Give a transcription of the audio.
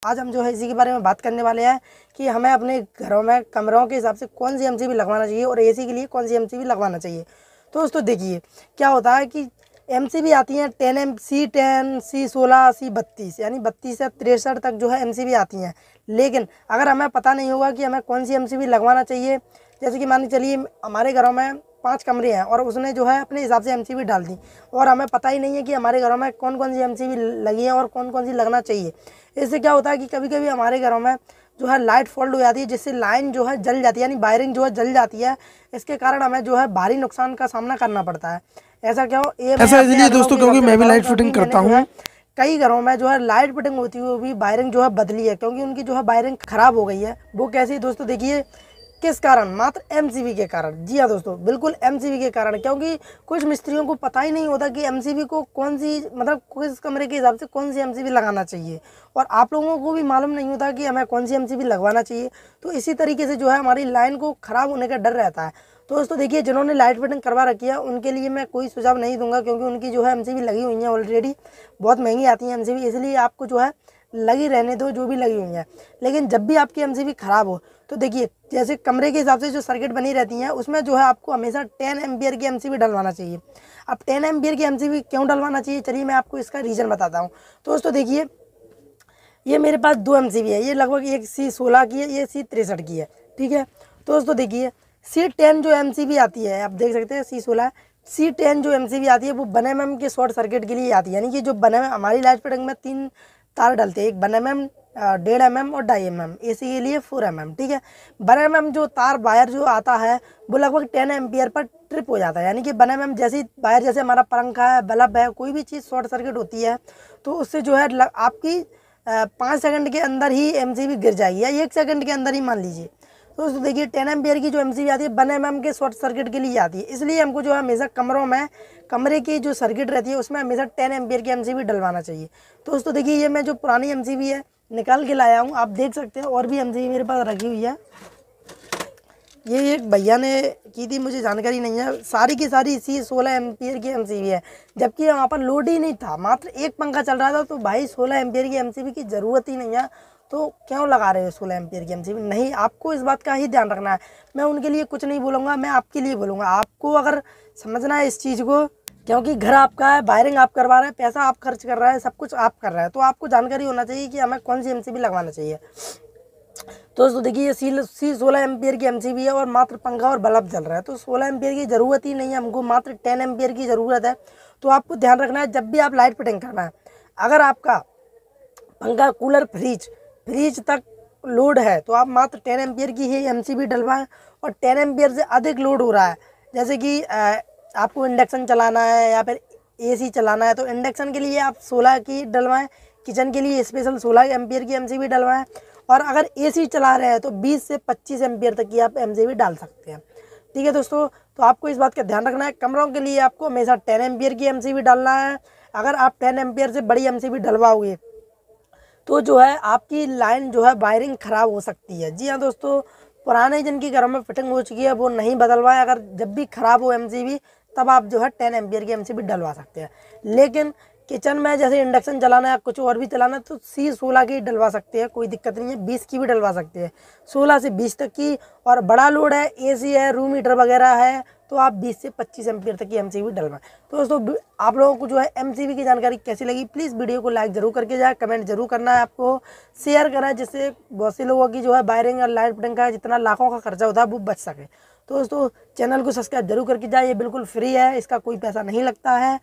आज हम जो है इसी के बारे में बात करने वाले हैं कि हमें अपने घरों में कमरों के हिसाब से कौन सी एमसीबी लगवाना चाहिए और एसी के लिए कौन सी एमसीबी लगवाना चाहिए। तो दोस्तों देखिए क्या होता है कि एमसीबी आती हैं 10 C16 C32 यानी 32 से 63 तक जो है एमसीबी आती हैं। लेकिन अगर हमें पता नहीं होगा कि हमें कौन सी एमसीबी लगवाना चाहिए, जैसे कि मान के चलिए हमारे घरों में 5 कमरे हैं और उसने जो है अपने हिसाब से एमसीबी डाल दी और हमें पता ही नहीं है कि हमारे घरों में कौन कौन सी एमसीबी लगी है और कौन कौन सी लगना चाहिए। इससे क्या होता है कि कभी कभी हमारे घरों में जो है लाइट फॉल्ट हो जाती है, जिससे लाइन जो है जल जाती है, यानी वायरिंग जो है जल जाती है। इसके कारण हमें जो है भारी नुकसान का सामना करना पड़ता है। ऐसा क्यों? ऐसा इसलिए दोस्तों क्योंकि मैं भी लाइट फिटिंग करता हूँ। कई घरों में जो है लाइट फिटिंग होती हुई भी वायरिंग जो है बदली है, क्योंकि उनकी जो है वायरिंग खराब हो गई है। वो कैसी दोस्तों देखिए, किस कारण? मात्र एमसीबी के कारण। जी हाँ दोस्तों, बिल्कुल एमसीबी के कारण, क्योंकि कुछ मिस्त्रियों को पता ही नहीं होता कि एमसीबी को कौन सी, मतलब किस कमरे के हिसाब से कौन सी एमसीबी लगाना चाहिए, और आप लोगों को भी मालूम नहीं होता कि हमें कौन सी एमसीबी लगवाना चाहिए। तो इसी तरीके से जो है हमारी लाइन को ख़राब होने का डर रहता है। तो दोस्तों देखिए, जिन्होंने लाइट फिटिंग करवा रखी है उनके लिए मैं कोई सुझाव नहीं दूंगा, क्योंकि उनकी जो है एमसीबी लगी हुई है ऑलरेडी, बहुत महंगी आती है एमसीबी, इसलिए आपको जो है लगी रहने दो जो भी लगी हुई हैं। लेकिन जब भी आपकी एमसीबी ख़राब हो तो देखिए, जैसे कमरे के हिसाब से जो सर्किट बनी रहती हैं उसमें जो है आपको हमेशा 10 एम्पियर की एमसीबी डलवाना चाहिए। अब 10 एम्पियर की एमसीबी क्यों डलवाना चाहिए, चलिए मैं आपको इसका रीज़न बताता हूँ। तो दोस्तों देखिए, ये मेरे पास 2 एमसीबी है, ये लगभग एक C16 की है, ये C63 की है, ठीक है। तो दोस्तों देखिए, C10 जो एमसीबी आती है, आप देख सकते हैं C16, C10 जो एमसीबी आती है वो 1 mm के शॉर्ट सर्किट के लिए आती है। यानी कि जो 1 mm हमारी लाइट फिटिंग में 3 तार डलते हैं, एक 1 mm, 1.5 mm और 2.5 mm, एसी के लिए 4 mm, ठीक है। 1 mm जो तार वायर जो आता है वो लगभग 10 एम्पियर पर ट्रिप हो जाता है। यानी कि 1 mm जैसी वायर, जैसे हमारा पंखा है, बल्ब है, कोई भी चीज़ शॉर्ट सर्किट होती है तो उससे जो है आपकी 5 सेकंड के अंदर ही एमसीबी गिर जाएगी, या 1 सेकंड के अंदर ही मान लीजिए। तो दोस्तों देखिए, 10 एम्पियर की जो एमसीबी आती है 1 mm के शॉर्ट सर्किट के लिए आती है। इसलिए हमको जो है हमेशा कमरों में, कमरे की जो सर्किट रहती है उसमें हमेशा 10 एम्पियर की एमसीबी डलवाना चाहिए। तो दोस्तों देखिए, ये मैं जो पुरानी एमसीबी है निकाल के लाया हूँ, आप देख सकते हैं, और भी एमसीबी मेरे पास रखी हुई है। ये एक भैया ने की थी, मुझे जानकारी नहीं है, सारी की सारी C16 एम्पियर की एमसीबी है, जबकि वहाँ पर लोड ही नहीं था, मात्र एक पंखा चल रहा था। तो भाई 16 एम्पियर की एमसीबी की ज़रूरत ही नहीं है, तो क्यों लगा रहे हो 16 एम्पियर की एमसीबी? नहीं, आपको इस बात का ही ध्यान रखना है। मैं उनके लिए कुछ नहीं बोलूँगा, मैं आपके लिए बोलूँगा। आपको अगर समझना है इस चीज़ को, क्योंकि घर आपका है, वायरिंग आप करवा रहे हैं, पैसा आप खर्च कर रहे हैं, सब कुछ आप कर रहे हैं, तो आपको जानकारी होना चाहिए कि हमें कौन सी एमसीबी लगवाना चाहिए। तो दोस्तों देखिए, ये C16 एम्पियर की एमसीबी है और मात्र पंखा और बल्ब जल रहा है, तो 16 एम्पियर की ज़रूरत ही नहीं है, हमको मात्र 10 एम्पियर की ज़रूरत है। तो आपको ध्यान रखना है जब भी आप लाइट फिटिंग करना है, अगर आपका पंखा, कूलर, फ्रिज तक लोड है तो आप मात्र 10 एम्पियर की ही एमसीबी डलवाएं। और 10 एम्पियर से अधिक लोड हो रहा है, जैसे कि आपको इंडक्शन चलाना है या फिर एसी चलाना है, तो इंडक्शन के लिए आप 16 की डलवाएं, किचन के लिए स्पेशल 16 एम्पियर की एमसीबी डलवाएं, और अगर एसी चला रहे हैं तो 20 से 25 एम्पियर तक की आप एमसीबी डाल सकते हैं, ठीक है दोस्तों। तो आपको इस बात का ध्यान रखना है, कमरों के लिए आपको हमेशा 10 एम्पियर की एमसीबी डालना है। अगर आप 10 एम्पियर से बड़ी एमसीबी डलवाओगे तो जो है आपकी लाइन जो है वायरिंग ख़राब हो सकती है। जी हाँ दोस्तों, पुराने जिनकी घरों में फिटिंग हो चुकी है वो नहीं बदलवाएं। अगर जब भी ख़राब हो एमसीबी तब आप जो है 10 एम्पियर की एमसीबी डलवा सकते हैं। लेकिन किचन में जैसे इंडक्शन चलाना है या कुछ और भी चलाना है तो C16 की डलवा सकते हैं, कोई दिक्कत नहीं है। 20 की भी डलवा सकते हैं, 16 से 20 तक की। और बड़ा लोड है, एसी है, रूम हीटर वगैरह है, तो आप 20 से 25 एम्पियर तक की एमसीबी डलवाएं। तो दोस्तों, आप लोगों को जो है एमसीबी की जानकारी कैसी लगी, प्लीज़ वीडियो को लाइक जरूर करके जाए, कमेंट जरूर करना है आपको, शेयर करना है, जिससे बहुत से लोगों की जो है वायरिंग और लाइट फिटिंग का जितना लाखों का खर्चा होता है वो बच सके। तो दोस्तों, चैनल को सब्सक्राइब जरूर करके जाए, ये बिल्कुल फ्री है, इसका कोई पैसा नहीं लगता है।